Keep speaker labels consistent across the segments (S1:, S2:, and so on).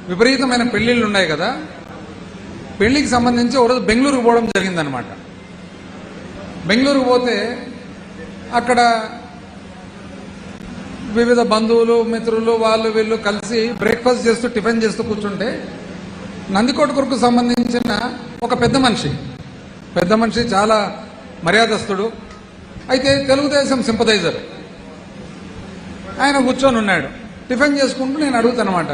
S1: విపరీతమైన పెళ్లిళ్ళు ఉన్నాయి కదా, పెళ్లికి సంబంధించి ఒకరోజు బెంగళూరుకు పోవడం జరిగిందనమాట. బెంగళూరుకు పోతే అక్కడ వివిధ బంధువులు మిత్రులు వాళ్ళు వీళ్ళు కలిసి బ్రేక్ఫాస్ట్ చేస్తూ టిఫిన్ చేస్తూ కూర్చుంటే నందికొట్కూరుకు సంబంధించిన ఒక పెద్ద మనిషి చాలా మర్యాదస్తుడు, అయితే తెలుగుదేశం సింపథైజర్. ఆయన కూర్చొని ఉన్నాడు, టిఫిన్ చేసుకుంటూ నేను అడుగుతానమాట,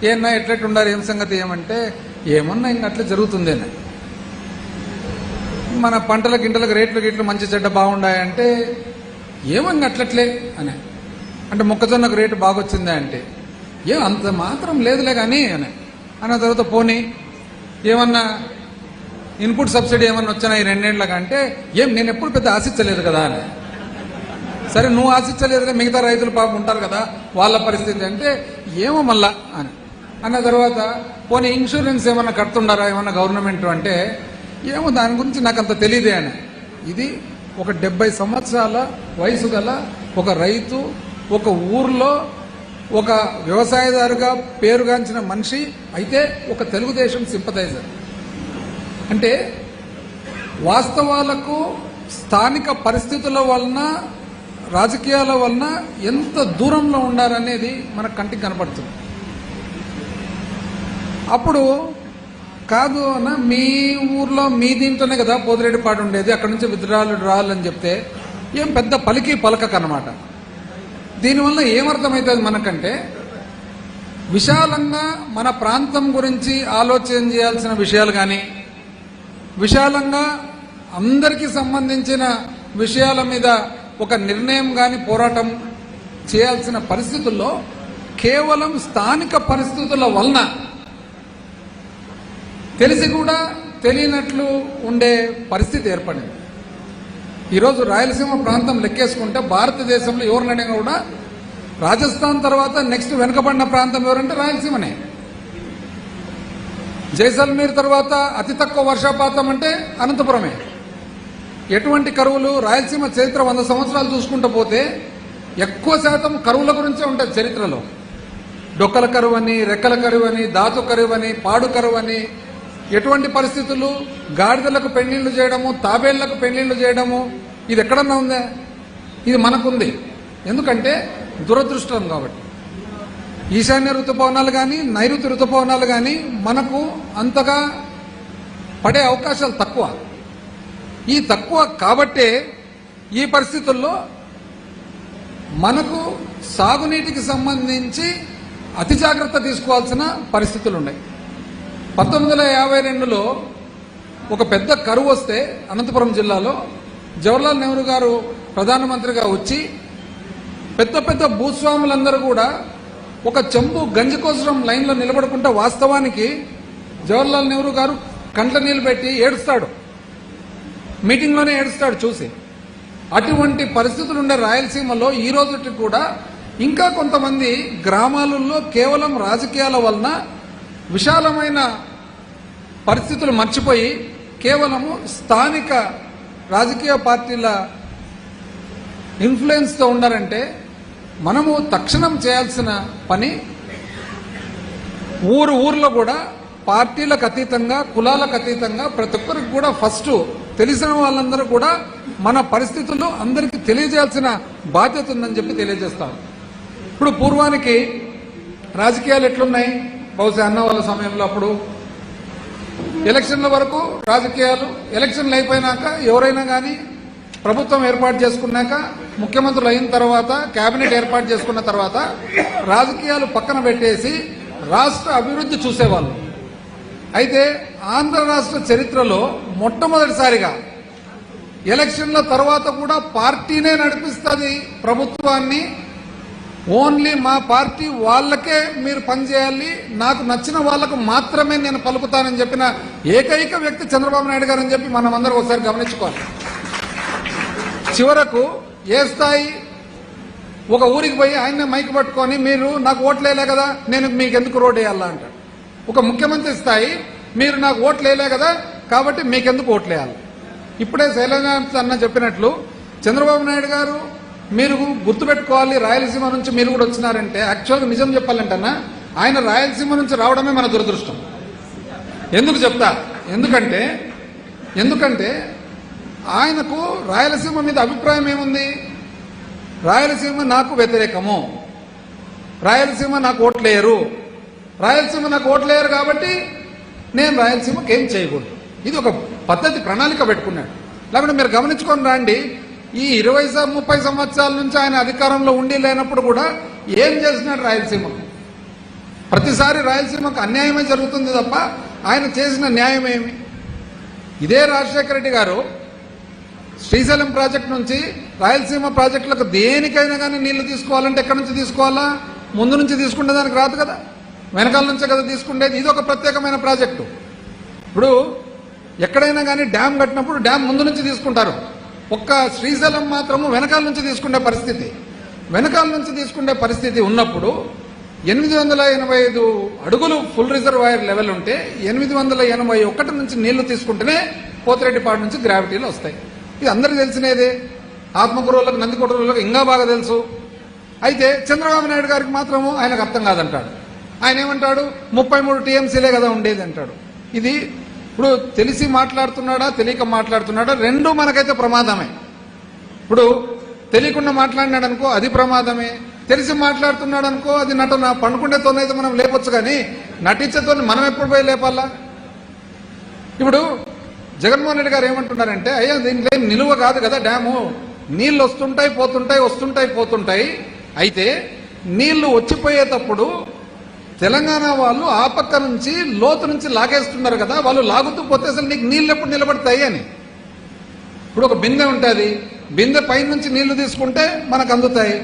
S1: ఏమన్నా ఎట్లెట్టుండారు, ఏం సంగతి, ఏమంటే ఏమన్నా ఇంక అట్లా జరుగుతుందేనా, మన పంటల గింటలకు రేట్లు మంచి చెడ్డ బాగుండాయంటే ఏమన్నా అట్లట్లే అని, అంటే మొక్కజొన్నకు రేటు బాగొచ్చిందా అంటే ఏం అంత మాత్రం లేదులే కానీ అని అన్న తర్వాత పోనీ ఏమన్నా ఇన్పుట్ సబ్సిడీ ఏమన్నా వచ్చినా ఈ 2 ఏళ్ళకి అంటే ఏం నేను ఎప్పుడు పెద్ద ఆశించలేదు కదా అని. సరే నువ్వు ఆశించలేదులే, మిగతా రైతులు పాపం ఉంటారు కదా వాళ్ళ పరిస్థితి అంటే ఏమో మళ్ళా అని అన్న తర్వాత పోనీ ఇన్సూరెన్స్ ఏమన్నా కడుతుండారా ఏమన్నా గవర్నమెంట్ అంటే ఏమో దాని గురించి నాకు అంత తెలియదే అని. ఇది ఒక 70 సంవత్సరాల వయసు గల ఒక రైతు, ఒక ఊర్లో ఒక వ్యవసాయదారుగా పేరుగాంచిన మనిషి, అయితే ఒక తెలుగుదేశం సింపథైజర్. అంటే వాస్తవాలకు స్థానిక పరిస్థితుల వలన రాజకీయాల వలన ఎంత దూరంలో ఉండారనేది మన కంటికి కనపడుతుంది. అప్పుడు కాదు అన్న మీ ఊర్లో మీ దీంట్లోనే కదా పోతిరెడ్డిపాడు ఉండేది, అక్కడ నుంచి విత్డ్రాలు అని చెప్తే ఏం పెద్ద పలకకనమాట. దీనివల్ల ఏమర్థమవుతుంది మనకంటే విశాలంగా మన ప్రాంతం గురించి ఆలోచన చేయాల్సిన విషయాలు కానీ, విశాలంగా అందరికీ సంబంధించిన విషయాల మీద ఒక నిర్ణయం కానీ పోరాటం చేయాల్సిన పరిస్థితుల్లో కేవలం స్థానిక పరిస్థితుల వలన తెలిసి కూడా తెలియనట్లు ఉండే పరిస్థితి ఏర్పడింది. ఈరోజు రాయలసీమ ప్రాంతం లెక్కేసుకుంటే భారతదేశంలో ఎవరినైనా కూడా రాజస్థాన్ తర్వాత నెక్స్ట్ వెనుకబడిన ప్రాంతం ఎవరంటే రాయలసీమనే. జైసల్మీర్ తర్వాత అతి తక్కువ వర్షపాతం అంటే అనంతపురమే. ఎటువంటి కరువులు, రాయలసీమ చరిత్ర 100 సంవత్సరాలు చూసుకుంటూ పోతే ఎక్కువ శాతం కరువుల గురించే ఉంటుంది చరిత్రలో. డొక్కల కరువు అని, రెక్కల కరువు అని, ధాతు కరువు అని, పాడు కరువు అని, ఎటువంటి పరిస్థితులు, గాడిదలకు పెళ్లిళ్లు చేయడము, తాబేళ్లకు పెళ్లిళ్లు చేయడము, ఇది ఎక్కడన్నా ఉందా? ఇది మనకుంది. ఎందుకంటే దురదృష్టం కాబట్టి. ఈశాన్య ఋతుపవనాలు కానీ నైరుతి ఋతుపవనాలు కానీ మనకు అంతగా పడే అవకాశాలు తక్కువ. ఈ తక్కువ కాబట్టే ఈ పరిస్థితుల్లో మనకు సాగునీటికి సంబంధించి అతి జాగ్రత్త తీసుకోవాల్సిన పరిస్థితులు ఉన్నాయి. 1952లో ఒక పెద్ద కరువు వస్తే అనంతపురం జిల్లాలో జవహర్లాల్ నెహ్రూ గారు ప్రధానమంత్రిగా వచ్చి పెద్ద పెద్ద భూస్వాములందరూ కూడా ఒక చెంబు గంజి కోసం లైన్లో నిలబడుకుంటే వాస్తవానికి జవహర్లాల్ నెహ్రూ గారు కంట్ల నీళ్ళు పెట్టి ఏడుస్తాడు, మీటింగ్లోనే ఏడుస్తాడు చూసి. అటువంటి పరిస్థితులు ఉండే రాయలసీమలో ఈ రోజుకి కూడా ఇంకా కొంతమంది గ్రామాలలో కేవలం రాజకీయాల వలన విశాలమైన పరిస్థితులు మర్చిపోయి కేవలము స్థానిక రాజకీయ పార్టీల ఇన్ఫ్లుయెన్స్తో ఉన్నారంటే మనము తక్షణం చేయాల్సిన పని ఊర్లో కూడా పార్టీలకు అతీతంగా, కులాలకు అతీతంగా ప్రతి ఒక్కరికి కూడా ఫస్ట్ తెలిసిన వాళ్ళందరూ కూడా మన పరిస్థితులు అందరికీ తెలియజేయాల్సిన బాధ్యత ఉందని చెప్పి తెలియజేస్తాం. ఇప్పుడు పూర్వానికి రాజకీయాలు ఎట్లున్నాయి, బహుశా అన్న వాళ్ళ సమయంలో అప్పుడు ఎలక్షన్ల వరకు రాజకీయాలు, ఎలక్షన్లు అయిపోయినాక ఎవరైనా కానీ ప్రభుత్వం ఏర్పాటు చేసుకున్నాక, ముఖ్యమంత్రులు అయిన తర్వాత, కేబినెట్ ఏర్పాటు చేసుకున్న తర్వాత రాజకీయాలు పక్కన పెట్టేసి రాష్ట్ర అభివృద్ధి చూసేవాళ్ళు. అయితే ఆంధ్ర రాష్ట్ర చరిత్రలో మొట్టమొదటిసారిగా ఎలక్షన్ల తర్వాత కూడా పార్టీనే నడిపిస్తుంది ప్రభుత్వాన్ని, ఓన్లీ మా పార్టీ వాళ్ళకే మీరు పనిచేయాలి, నాకు నచ్చిన వాళ్లకు మాత్రమే నేను పలుకుతానని చెప్పిన ఏకైక వ్యక్తి చంద్రబాబు నాయుడు గారు అని చెప్పి మనం అందరం ఒకసారి గమనించుకోవాలి. చివరకు ఏ స్థాయి, ఒక ఊరికి పోయి ఆయన్నే మైక్ పట్టుకొని మీరు నాకు ఓట్లేలే కదా నేను మీకు ఎందుకు రోడ్ వేయాలా అంటాడు. ఒక ముఖ్యమంత్రి స్థాయి మీరు నాకు ఓట్లేలే కదా కాబట్టి మీకెందుకు ఓట్లేయాలి. ఇప్పుడే శైలజనాథ్ అన్న చెప్పినట్లు చంద్రబాబు నాయుడు గారు మీరు గుర్తుపెట్టుకోవాలి, రాయలసీమ నుంచి మీరు కూడా వచ్చినారంటే యాక్చువల్గా నిజం చెప్పాలంటన్నా ఆయన రాయలసీమ నుంచి రావడమే మన దురదృష్టం. ఎందుకు చెప్తా? ఎందుకంటే ఆయనకు రాయలసీమ మీద అభిప్రాయం ఏముంది? రాయలసీమ నాకు వ్యతిరేకము, రాయలసీమ నాకు ఓట్లేయరు, రాయలసీమ నాకు ఓట్లేయరు కాబట్టి నేను రాయలసీమకి ఏం చేయకూడదు. ఇది ఒక పద్ధతి, ప్రణాళిక పెట్టుకున్నాడు. లేకుంటే మీరు గమనించుకొని రండి, ఈ 20-30 సంవత్సరాల నుంచి ఆయన అధికారంలో ఉండి లేనప్పుడు కూడా ఏం చేసినాడు రాయలసీమకు? ప్రతిసారి రాయలసీమకు అన్యాయమే జరుగుతుంది తప్ప ఆయన చేసిన న్యాయం ఏమి? ఇదే రాజశేఖర రెడ్డి గారు శ్రీశైలం ప్రాజెక్టు నుంచి రాయలసీమ ప్రాజెక్టులకు దేనికైనా కానీ నీళ్లు తీసుకోవాలంటే ఎక్కడి నుంచి తీసుకోవాలా? ముందు నుంచి తీసుకునే దానికి రాదు కదా, వెనకాల నుంచే కదా తీసుకునేది. ఇది ఒక ప్రత్యేకమైన ప్రాజెక్టు. ఇప్పుడు ఎక్కడైనా కానీ డ్యామ్ కట్టినప్పుడు డ్యామ్ ముందు నుంచి తీసుకుంటారు, ఒక్క శ్రీశైలం మాత్రము వెనకాల నుంచి తీసుకునే పరిస్థితి ఉన్నప్పుడు 885 అడుగులు ఫుల్ రిజర్వాయర్ లెవెల్ ఉంటే 881 నుంచి నీళ్లు తీసుకుంటేనే పోతిరెడ్డిపాడు నుంచి గ్రావిటీలు వస్తాయి. ఇది అందరికీ తెలిసినదే, ఆత్మకూరులకు నందికొట్రులకు ఇంకా బాగా తెలుసు. అయితే చంద్రబాబు నాయుడు గారికి మాత్రము ఆయనకు అర్థం కాదంటాడు. ఆయన ఏమంటాడు? 33 టీఎంసీలే కదా ఉండేది అంటాడు. ఇది ఇప్పుడు తెలిసి మాట్లాడుతున్నాడా తెలియక మాట్లాడుతున్నాడా? రెండూ మనకైతే ప్రమాదమే. ఇప్పుడు తెలియకుండా మాట్లాడినాడు అనుకో అది ప్రమాదమే, తెలిసి మాట్లాడుతున్నాడు అనుకో అది నటన. పండుకుండేతోనైతే మనం లేపొచ్చు, కానీ నటించేతో మనం ఎప్పుడు పోయి లేపాలా? ఇప్పుడు జగన్మోహన్ రెడ్డి గారు ఏమంటున్నారంటే, అయ్యా దీంట్లో నిలువ కాదు కదా డ్యాము, నీళ్లు వస్తుంటాయి పోతుంటాయి. అయితే నీళ్లు వచ్చిపోయేటప్పుడు తెలంగాణ వాళ్ళు ఆ పక్క నుంచి లోతు నుంచి లాగేస్తున్నారు కదా, వాళ్ళు లాగుతూ పోతే అసలు నీకు నీళ్ళు ఎప్పుడు నిలబడతాయి అని. ఇప్పుడు ఒక బిందె ఉంటుంది, బిందె పై నుంచి నీళ్లు తీసుకుంటే మనకు అందుతాయి.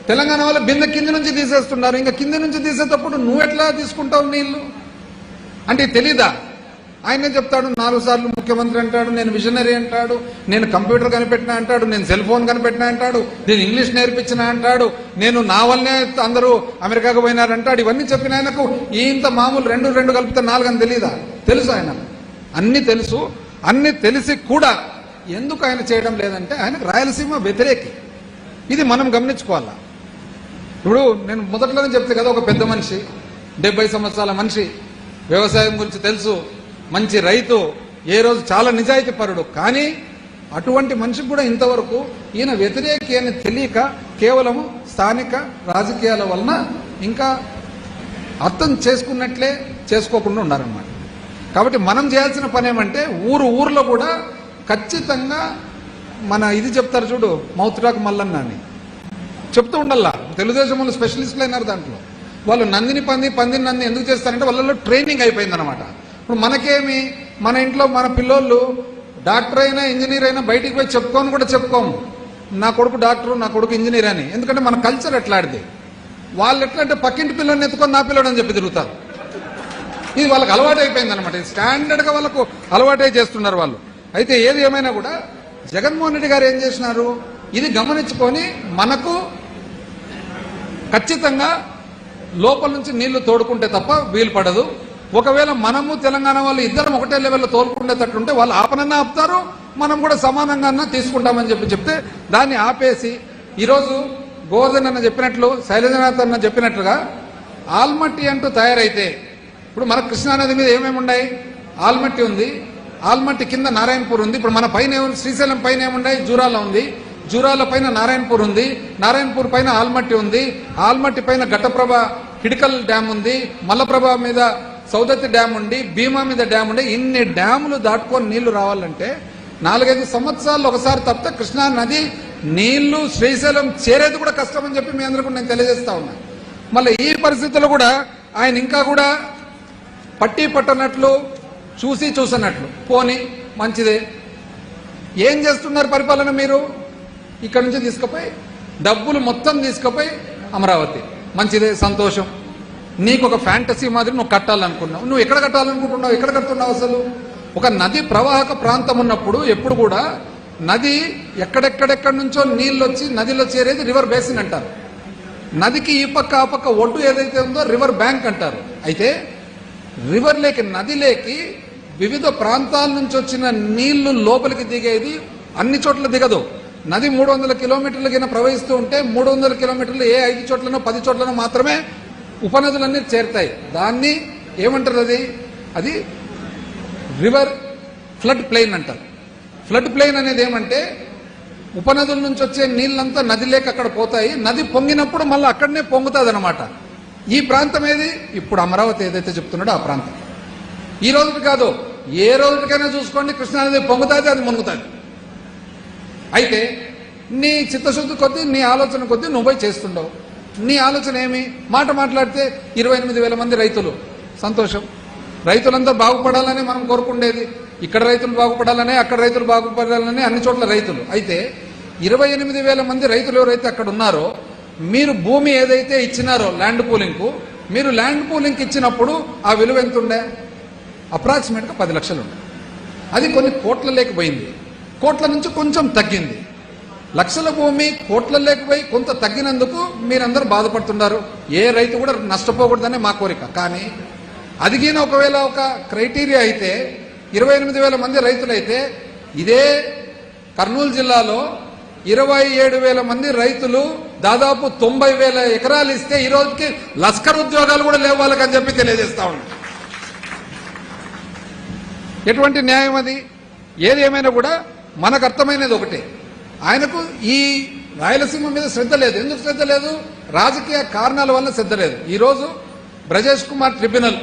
S1: తెలంగాణ వాళ్ళు బిందె కింది నుంచి తీసేస్తున్నారు. ఇంకా కింది నుంచి తీసేటప్పుడు నువ్వు ఎట్లా తీసుకుంటావు నీళ్లు అంటే తెలీదా? ఆయనే చెప్తాడు 4 సార్లు ముఖ్యమంత్రి అంటాడు, నేను విజనరీ అంటాడు, నేను కంప్యూటర్ కనిపెట్టినా అంటాడు, నేను సెల్ ఫోన్ కనిపెట్టినా అంటాడు, నేను ఇంగ్లీష్ నేర్పించినా అంటాడు, నేను నా వల్లనే అందరూ అమెరికాకు పోయినారంటాడు. ఇవన్నీ చెప్పిన ఆయనకు ఇంత మామూలు 2 కలిపితే 4 అని తెలీదా? తెలుసు, ఆయన అన్ని తెలుసు. అన్ని తెలిసి కూడా ఎందుకు ఆయన చేయడం లేదంటే ఆయనకు రాయలసీమ వ్యతిరేకి. ఇది మనం గమనించుకోవాలా. ఇప్పుడు నేను మొదట్లోనే చెప్తే కదా, ఒక పెద్ద మనిషి, 70 సంవత్సరాల మనిషి, వ్యవసాయం గురించి తెలుసు, మంచి రైతు, ఏ రోజు చాలా నిజాయితీ పరుడు. కానీ అటువంటి మనిషికి కూడా ఇంతవరకు ఈయన వ్యతిరేకి అని తెలియక కేవలం స్థానిక రాజకీయాల వలన ఇంకా అర్థం చేసుకున్నట్లే చేసుకోకుండా ఉన్నారన్నమాట. కాబట్టి మనం చేయాల్సిన పని ఏమంటే ఊర్లో కూడా ఖచ్చితంగా మన ఇది చెప్తారు చూడు, మౌత్ టాక్ మల్లన్న అని చెప్తూ ఉండాలా. తెలుగుదేశం వాళ్ళు స్పెషలిస్టులు అయినారు దాంట్లో. వాళ్ళు నందిని పందిని నంది ఎందుకు చేస్తారంటే వాళ్ళలో ట్రైనింగ్ అయిపోయిందనమాట. ఇప్పుడు మనకేమి, మన ఇంట్లో మన పిల్లోళ్ళు డాక్టర్ అయినా ఇంజనీర్ అయినా బయటికి పోయి చెప్పుకోము నా కొడుకు డాక్టర్, నా కొడుకు ఇంజనీర్ అని. ఎందుకంటే మన కల్చర్ ఎట్లాంటిది. వాళ్ళు ఎట్లా అంటే పక్కింటి పిల్లని ఎత్తుకొని నా పిల్లడు అని చెప్పి తిరుగుతారు. ఇది వాళ్ళకి అలవాటు అయిపోయింది అనమాట. ఇది స్టాండర్డ్గా వాళ్ళకు అలవాటే చేస్తున్నారు వాళ్ళు. అయితే ఏది ఏమైనా కూడా జగన్మోహన్ రెడ్డి గారు ఏం చేసినారు, ఇది గమనించుకొని మనకు ఖచ్చితంగా లోపల నుంచి నీళ్లు తోడుకుంటే తప్ప వీలు పడదు. ఒకవేళ మనము తెలంగాణ వాళ్ళు ఇద్దరం ఒకటే లెవెల్లో తోలుకుండేటట్టుంటే వాళ్ళు ఆపనన్నా ఆపుతారు, మనం కూడా సమానంగా తీసుకుంటామని చెప్తే దాన్ని ఆపేసి ఈరోజు గోవర్ధన్ అన్న చెప్పినట్లు, శైలజనాథ్ అన్న చెప్పినట్లుగా ఆల్మట్టి అంటూ తయారైతే, ఇప్పుడు మన కృష్ణానది మీద ఏమేమి ఉన్నాయి? ఆల్మట్టి ఉంది, ఆల్మట్టి కింద నారాయణపూర్ ఉంది. ఇప్పుడు మన పైన శ్రీశైలం పైన ఏమున్నాయి? జూరాల ఉంది, జూరాల పైన నారాయణపూర్ ఉంది, నారాయణపూర్ పైన ఆల్మట్టి ఉంది, ఆల్మట్టి పైన ఘటప్రభ హిడికల్ డ్యామ్ ఉంది, మల్లప్రభ మీద సౌదత్తి డ్యామ్ ఉండి, భీమా మీద డ్యామ్ ఉండి. ఇన్ని డ్యాములు దాటుకొని నీళ్లు రావాలంటే 4-5 సంవత్సరాలు ఒకసారి తప్పితే కృష్ణా నది నీళ్లు శ్రీశైలం చేరేది కూడా కష్టం అని చెప్పి మీ అందరికీ నేను తెలియజేస్తా ఉన్నా. మళ్ళీ ఈ పరిస్థితుల్లో కూడా ఆయన ఇంకా కూడా పట్టి పట్టనట్లు, చూసినట్లు పోని మంచిదే. ఏం చేస్తున్నారు పరిపాలన మీరు? ఇక్కడ నుంచి తీసుకుపోయి డబ్బులు మొత్తం తీసుకుపోయి అమరావతి, మంచిదే, సంతోషం. నీకు ఒక ఫ్యాంటసీ మాదిరి నువ్వు కట్టాలనుకున్నావు. నువ్వు ఎక్కడ కట్టాలనుకుంటున్నావు? ఎక్కడ కడుతున్నావు? అసలు ఒక నది ప్రవాహక ప్రాంతం ఉన్నప్పుడు ఎప్పుడు కూడా నది ఎక్కడెక్కడెక్కడి నుంచో నీళ్ళు వచ్చి నదిలో చేరేది రివర్ బేసిన్ అంటారు. నదికి ఈ పక్క ఆ పక్క ఒడ్డు ఏదైతే ఉందో రివర్ బ్యాంక్ అంటారు. అయితే రివర్ లేకి, నది లేకి వివిధ ప్రాంతాల నుంచి వచ్చిన నీళ్లు లోపలికి దిగేది అన్ని చోట్ల దిగదు. నది 300 కిలోమీటర్ల కింద ప్రవహిస్తూ ఉంటే 300 కిలోమీటర్లు ఏ 5 చోట్లనో 10 చోట్లనో మాత్రమే ఉపనదులన్నీ చేరుతాయి. దాన్ని ఏమంటారు, అది రివర్ ఫ్లడ్ ప్లెయిన్ అంటారు. ఫ్లడ్ ప్లెయిన్ అనేది ఏమంటే ఉపనదుల నుంచి వచ్చే నీళ్ళంతా నదిలోకి అక్కడ పోతాయి. నది పొంగినప్పుడు మళ్ళీ అక్కడనే పొంగుతుంది అనమాట. ఈ ప్రాంతం ఏది ఇప్పుడు అమరావతి ఏదైతే చెప్తున్నాడో ఆ ప్రాంతం. ఈ రోజుకి కాదు, ఏ రోజుకైనా చూసుకోండి కృష్ణానది పొంగుతుంది, అది మునుగుతుంది. అయితే నీ చిత్తశుద్ధి కొద్దీ, నీ ఆలోచన కొద్దీ నువ్వు పోయి చేస్తుండవు. నీ ఆలోచన ఏమి? మాట మాట్లాడితే 28,000 మంది రైతులు, సంతోషం. రైతులంతా బాగుపడాలని మనం కోరుకుండేది. ఇక్కడ రైతులు బాగుపడాలని, అక్కడ రైతులు బాగుపడాలని, అన్ని చోట్ల రైతులు. అయితే 28,000 మంది రైతులు ఎవరైతే అక్కడ ఉన్నారో, మీరు భూమి ఏదైతే ఇచ్చినారో ల్యాండ్ పూలింగ్కు, మీరు ల్యాండ్ పూలింగ్కి ఇచ్చినప్పుడు ఆ విలువ ఎంత ఉండే? అప్రాక్సిమేట్గా 10 లక్షలు ఉండే. అది కొన్ని కోట్ల లేకపోయింది, కోట్ల నుంచి కొంచెం తగ్గింది. లక్షల భూమి కోట్ల లేకపోయి కొంత తగ్గినందుకు మీరందరూ బాధపడుతున్నారు. ఏ రైతు కూడా నష్టపోకూడదనే మా కోరిక. కానీ అదిగిన ఒకవేళ ఒక క్రైటీరియా అయితే 28,000 మంది రైతులైతే, ఇదే కర్నూలు జిల్లాలో 27,000 మంది రైతులు దాదాపు 90,000 ఎకరాలు ఇస్తే ఈ రోజుకి లష్కర్ ఉద్యోగాలు కూడా లేవు వాళ్ళకని చెప్పి తెలియజేస్తా ఉన్నాం. ఎటువంటి న్యాయం అది? ఏది ఏమైనా కూడా మనకు అర్థమైనది ఒకటే, ఆయనకు ఈ రాయలసీమ మీద శ్రద్ధ లేదు. ఎందుకు శ్రద్ధ లేదు? రాజకీయ కారణాల వల్ల శ్రద్ధ లేదు. ఈరోజు బ్రజేష్ కుమార్ ట్రిబ్యునల్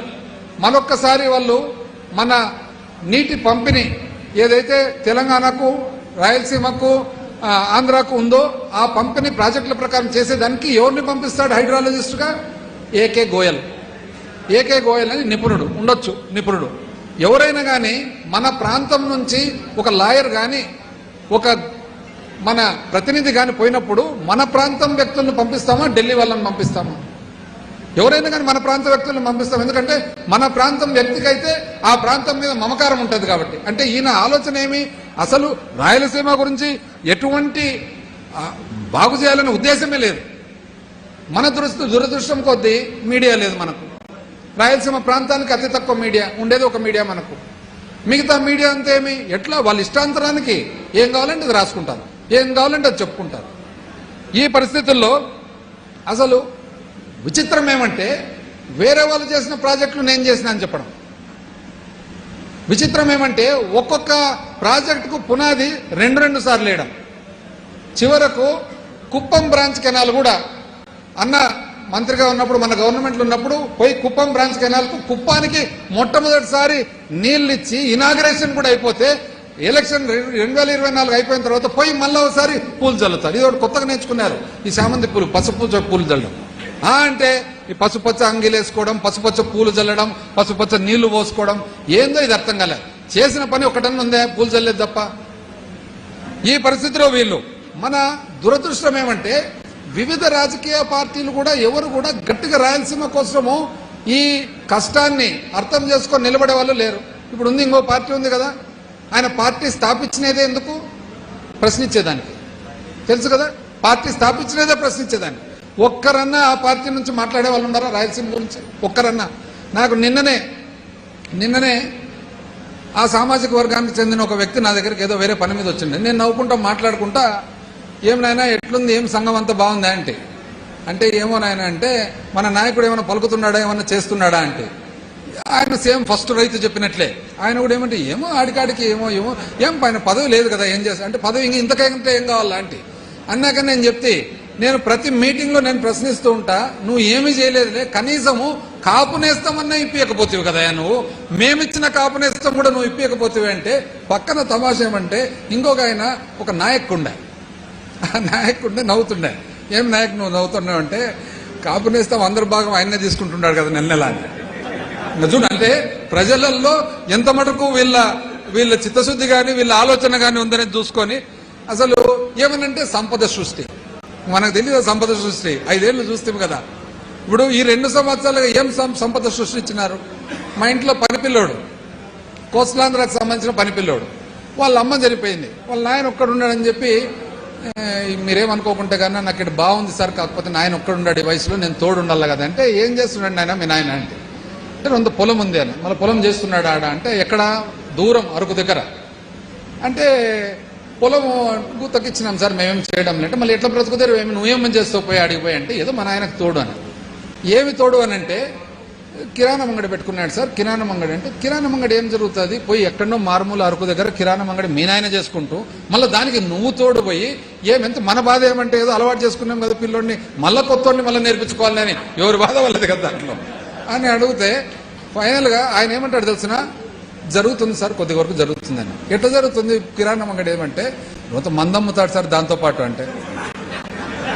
S1: మరొక్కసారి వాళ్ళు మన నీటి పంపిణీ ఏదైతే తెలంగాణకు, రాయలసీమకు, ఆంధ్రాకు ఉందో ఆ పంపిణీ ప్రాజెక్టుల ప్రకారం చేసేదానికి ఎవరిని పంపిస్తాడు హైడ్రాలజిస్టుగా? ఏకే గోయల్. ఏకే గోయల్ అని నిపుణుడు ఉండొచ్చు, నిపుణుడు ఎవరైనా కానీ మన ప్రాంతం నుంచి ఒక లాయర్ కానీ, ఒక మన ప్రతినిధి కానీ పోయినప్పుడు మన ప్రాంతం వ్యక్తులను పంపిస్తామా, ఢిల్లీ వాళ్ళని పంపిస్తామా? ఎవరైనా కానీ మన ప్రాంత వ్యక్తులను పంపిస్తాం. ఎందుకంటే మన ప్రాంతం వ్యక్తికైతే ఆ ప్రాంతం మీద మమకారం ఉంటుంది కాబట్టి. అంటే ఈయన ఆలోచన ఏమి? అసలు రాయలసీమ గురించి ఎటువంటి బాగు చేయాలనే ఉద్దేశమే లేదు. మన దురదృష్టం కొద్దీ మీడియా లేదు మనకు. రాయలసీమ ప్రాంతానికి అతి తక్కువ మీడియా ఉండేది, ఒక మీడియా మనకు. మిగతా మీడియా అంతా ఏమి? ఎట్లా వాళ్ళ ఇష్టాంతరానికి ఏం కావాలంటే అది రాసుకుంటారు, ఏం కావాలంటే అది చెప్పుకుంటారు. ఈ పరిస్థితుల్లో అసలు విచిత్రం ఏమంటే వేరే వాళ్ళు చేసిన ప్రాజెక్టులు నేను చేసిన అని చెప్పడం. విచిత్రం ఏమంటే ఒక్కొక్క ప్రాజెక్టుకు పునాది రెండు సార్లు వేయడం. చివరకు కుప్పం బ్రాంచ్ కెనాల్ కూడా అన్న మంత్రిగా ఉన్నప్పుడు, మన గవర్నమెంట్లో ఉన్నప్పుడు పోయి కుప్పం బ్రాంచ్ కెనాల్కు, కుప్పానికి మొట్టమొదటిసారి నీళ్ళు ఇచ్చి ఇనాగ్రేషన్ కూడా అయిపోతే, ఎలక్షన్ 2024 అయిపోయిన తర్వాత పోయి మళ్ళీ ఒకసారి పూలు చల్లుతారు. ఇది ఒకటి కొత్తగా నేర్చుకున్నారు, ఈ చామంతి పూలు, పసుపు పూలు చల్లడం. అంటే ఈ పసుపచ్చ అంగీలు వేసుకోవడం, పసుపచ్చ పూలు చల్లడం, పసుపచ్చ నీళ్లు పోసుకోవడం, ఏందో ఇది అర్థం కాలేదు. చేసిన పని ఒకటన్నా ఉందే, పూలు చల్లేదు తప్ప. ఈ పరిస్థితిలో వీళ్ళు, మన దురదృష్టం ఏమంటే వివిధ రాజకీయ పార్టీలు కూడా ఎవరు కూడా గట్టిగా రాయలసీమ కోసము ఈ కష్టాన్ని అర్థం చేసుకొని నిలబడే వాళ్ళు లేరు. ఇప్పుడు ఉంది, ఇంకో పార్టీ ఉంది కదా, ఆయన పార్టీ స్థాపించినదే ఎందుకు? ప్రశ్నించేదానికి. తెలుసు కదా, పార్టీ స్థాపించినదే ప్రశ్నించేదానికి. ఒక్కరన్నా ఆ పార్టీ నుంచి మాట్లాడే వాళ్ళు ఉన్నారా రాయలసీమ గురించి? ఒక్కరన్నా? నాకు నిన్ననే ఆ సామాజిక వర్గానికి చెందిన ఒక వ్యక్తి నా దగ్గరికి ఏదో వేరే పని మీద వచ్చిండే. నేను నవ్వుకుంటా మాట్లాడుకుంటా, ఏం నాయనా ఎట్లుంది, ఏం సంఘం అంతా బాగుందా అంటే ఏమో నాయన అంటే, మన నాయకుడు ఏమైనా పలుకుతున్నాడా, ఏమన్నా చేస్తున్నాడా అంటే, ఆయన సేమ్ ఫస్ట్ రైతు చెప్పినట్లే ఆయన కూడా ఏమంటే ఏమో ఆడికాడికి ఏం పైన పదవి లేదు కదా, ఏం చేస్తా అంటే పదవి ఇంతకంటే ఏం కావాలా అంటే అన్నాక నేను చెప్తే, నేను ప్రతి మీటింగ్లో నేను ప్రశ్నిస్తూ ఉంటా, నువ్వు ఏమీ చేయలేదులే, కనీసము కాపునేస్తామన్నా ఇప్పకపోతేవి కదా నువ్వు, మేమిచ్చిన కాపునేస్తాం కూడా నువ్వు ఇప్పకపోతేవి అంటే, పక్కన తమాషా ఏమంటే ఇంకొక ఆయన ఒక నాయకుండే, ఆ నాయకుండే నవ్వుతుండే. ఏం నాయకు నువ్వు నవ్వుతున్నావు అంటే, కాపునేస్తాం అందరి భాగం ఆయన్నే తీసుకుంటున్నాడు కదా నెల అని. చూడు, అంటే ప్రజలలో ఎంత మటుకు వీళ్ళ చిత్తశుద్ధి కానీ వీళ్ళ ఆలోచన కానీ ఉందని చూసుకొని, అసలు ఏమనంటే సంపద సృష్టి, మనకు తెలియదు సంపద సృష్టి. 5 ఏళ్ళు చూస్తాం కదా. ఇప్పుడు ఈ 2 సంవత్సరాలుగా ఏం సంపద సృష్టించినారు? మా ఇంట్లో పనిపిల్లోడు, కోస్లాంధ్రకు సంబంధించిన పనిపిల్లోడు, వాళ్ళ అమ్మ చనిపోయింది, వాళ్ళ నాయన ఒక్కడున్నాడని చెప్పి, మీరేమనుకోకుంటే కన్నా నాకు ఇక్కడ బాగుంది సార్, కాకపోతే నాయన ఒక్కడున్నాడు ఈ వయసులో, నేను తోడు ఉండాలి కదా అంటే, ఏం చేస్తున్నాడు నాయన మీ నాయన అంటే, కొంత పొలం ఉంది అని. మళ్ళీ పొలం చేస్తున్నాడు ఆడ అంటే, ఎక్కడ? దూరం, అరకు దగ్గర. అంటే పొలం గుత్తకిచ్చినాం సార్, మేమేం చేయడం అంటే, మళ్ళీ ఎట్లా బ్రతుకుతారు, నువ్వేమని చేస్తావు పోయి అడిగిపోయి అంటే, ఏదో మా నాయనకు తోడు అని. ఏమి తోడు అని అంటే కిరాణం అంగడి పెట్టుకున్నాడు సార్. కిరాణం అంగడి అంటే కిరాణం అంగడి ఏం జరుగుతుంది? పోయి ఎక్కడో మారుమూల అరకు దగ్గర కిరాణం అంగడి మీ నాయన చేసుకుంటూ మళ్ళీ దానికి నువ్వు తోడు పోయి ఏమెంత మన బాధ ఏమంటే ఏదో అలవాటు చేసుకున్నాం కదా పిల్లోడిని, మళ్ళీ కొత్తోడిని మళ్ళీ నేర్పించుకోవాలని అని ఎవరి బాధ వాళ్ళది కదా దాంట్లో అని అడిగితే ఫైనల్గా ఆయన ఏమంటాడు తెలిసిన, జరుగుతుంది సార్, కొద్ది వరకు జరుగుతుందని. ఎట్లా జరుగుతుంది? కిరాణం అంగడి ఏమంటే కొంత మందమ్ముతాడు సార్ దాంతోపాటు అంటే.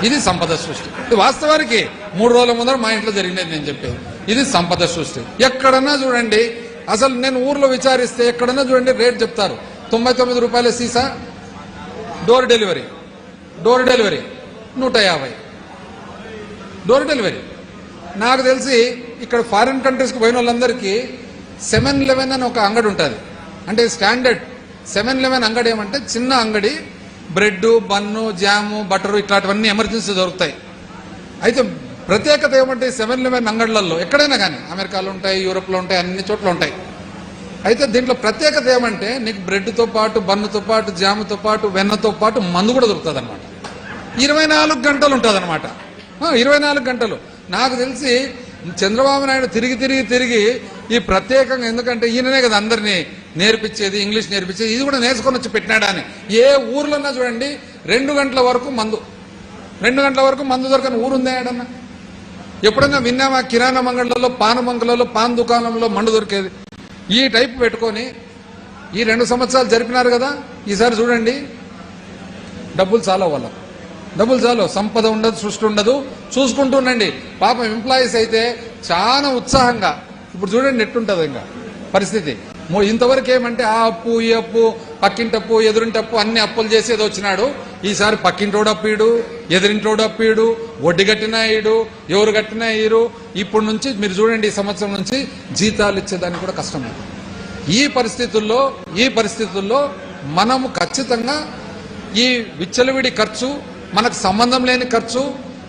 S1: ఇది సంపద సృష్టి. ఇది వాస్తవానికి 3 రోజుల ముందర మా ఇంట్లో జరిగినది నేను చెప్పేది. ఇది సంపద సృష్టి. ఎక్కడన్నా చూడండి, అసలు నేను ఊర్లో విచారిస్తే ఎక్కడన్నా చూడండి రేట్ చెప్తారు 99 రూపాయల సీసా, డోర్ డెలివరీ 150 డోర్ డెలివరీ. నాకు తెలిసి ఇక్కడ ఫారిన్ కంట్రీస్కి పోయిన వాళ్ళందరికీ 7-Eleven అని ఒక అంగడి ఉంటుంది. అంటే స్టాండర్డ్ 7-Eleven అంగడి ఏమంటే చిన్న అంగడి, బ్రెడ్, బన్ను, జాము, బటరు ఇట్లాంటివన్నీ ఎమర్జెన్సీ దొరుకుతాయి. అయితే ప్రత్యేకత ఏమంటే 7-Eleven అంగడ్లలో ఎక్కడైనా కానీ అమెరికాలో ఉంటాయి, యూరోప్లో ఉంటాయి, అన్ని చోట్ల ఉంటాయి. అయితే దీంట్లో ప్రత్యేకత ఏమంటే నీకు బ్రెడ్తో పాటు, బన్నుతో పాటు, జాముతో పాటు, వెన్నతో పాటు మందు కూడా దొరుకుతుంది అనమాట. 24 గంటలు ఉంటుంది అనమాట. 24 గంటలు. నాకు తెలిసి చంద్రబాబు నాయుడు తిరిగి ఈ ప్రత్యేకంగా, ఎందుకంటే ఈయననే కదా అందరినీ నేర్పించేది, ఇంగ్లీష్ నేర్పించేది, ఇది కూడా నేర్చుకొని వచ్చి పెట్టినాడా అని. ఏ ఊర్లోన్నా చూడండి 2 గంటల వరకు మందు, 2 గంటల వరకు మందు దొరకని ఊరుందా ఏడన్నా? ఎప్పుడన్నా విన్నామా? కిరాణా మంగళ్ళలో, పాన్ మంగళలో, పాన్ దుకాణంలో మందు దొరికేది. ఈ టైప్ పెట్టుకొని ఈ 2 సంవత్సరాలు జరిపినారు కదా. ఈసారి చూడండి డబ్బులు చాలా వాళ్ళ, డబ్బులు చాలు, సంపద ఉండదు, సృష్టి ఉండదు. చూసుకుంటుండండి. పాపం ఎంప్లాయీస్ అయితే చాలా ఉత్సాహంగా, ఇప్పుడు చూడండి ఎట్టుంటుంది ఇంకా పరిస్థితి. ఇంతవరకు ఏమంటే ఆ అప్పు, ఈ అప్పు, పక్కింటప్పు, ఎదురింటప్పు, అన్ని అప్పులు చేసి ఏదో వచ్చినాడు. ఈసారి పక్కింటోడు అప్పీడు, ఎదురింటోడు అప్పీడు, వడ్డీ కట్టినా ఈడు, ఎవరు కట్టినా ఈరు. ఇప్పుడు నుంచి మీరు చూడండి, ఈ సంవత్సరం నుంచి జీతాలు ఇచ్చేదానికి కూడా కష్టం. ఈ పరిస్థితుల్లో మనము ఖచ్చితంగా ఈ విచ్చలవిడి ఖర్చు, మనకు సంబంధం లేని ఖర్చు,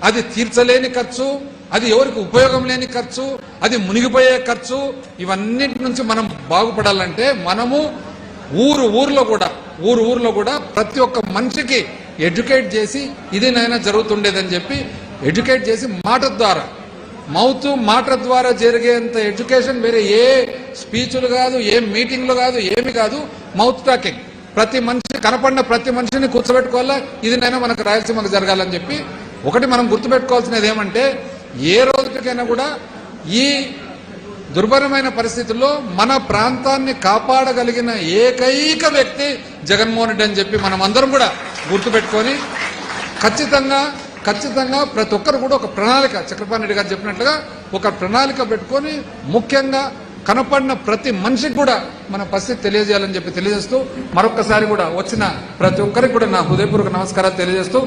S1: అది తీర్చలేని ఖర్చు, అది ఎవరికి ఉపయోగం లేని ఖర్చు, అది మునిగిపోయే ఖర్చు, ఇవన్నిటి నుంచి మనం బాగుపడాలంటే మనము ఊర్లో కూడా ప్రతి ఒక్క మనిషికి ఎడ్యుకేట్ చేసి ఇది నైనా జరుగుతుండేదని చెప్పి ఎడ్యుకేట్ చేసి మాట ద్వారా జరిగేంత ఎడ్యుకేషన్ వేరే ఏ స్పీచ్లు కాదు, ఏ మీటింగ్లు కాదు, ఏమి కాదు. Mouth talking. ప్రతి మనిషి కనపడిన ప్రతి మనిషిని కూర్చోబెట్టుకోవాలా, ఇది నైనా మనకు రాయలసీమకు జరగాలని చెప్పి. ఒకటి మనం గుర్తుపెట్టుకోవాల్సినది ఏమంటే, ఏ రోజుకైనా కూడా ఈ దుర్భరమైన పరిస్థితుల్లో మన ప్రాంతాన్ని కాపాడగలిగిన ఏకైక వ్యక్తి జగన్మోహన్ రెడ్డి అని చెప్పి మనం అందరం కూడా గుర్తుపెట్టుకొని ఖచ్చితంగా ప్రతి ఒక్కరు కూడా ఒక ప్రణాళిక, చక్రపాణి రెడ్డి గారు చెప్పినట్లుగా ఒక ప్రణాళిక పెట్టుకొని ముఖ్యంగా కనపడిన ప్రతి మనిషికి కూడా మన పరిస్థితి తెలియజేయాలని చెప్పి తెలియజేస్తూ, మరొకసారి కూడా వచ్చిన ప్రతి ఒక్కరికి కూడా నా హృదయపూర్వక నమస్కారాలు తెలియజేస్తూ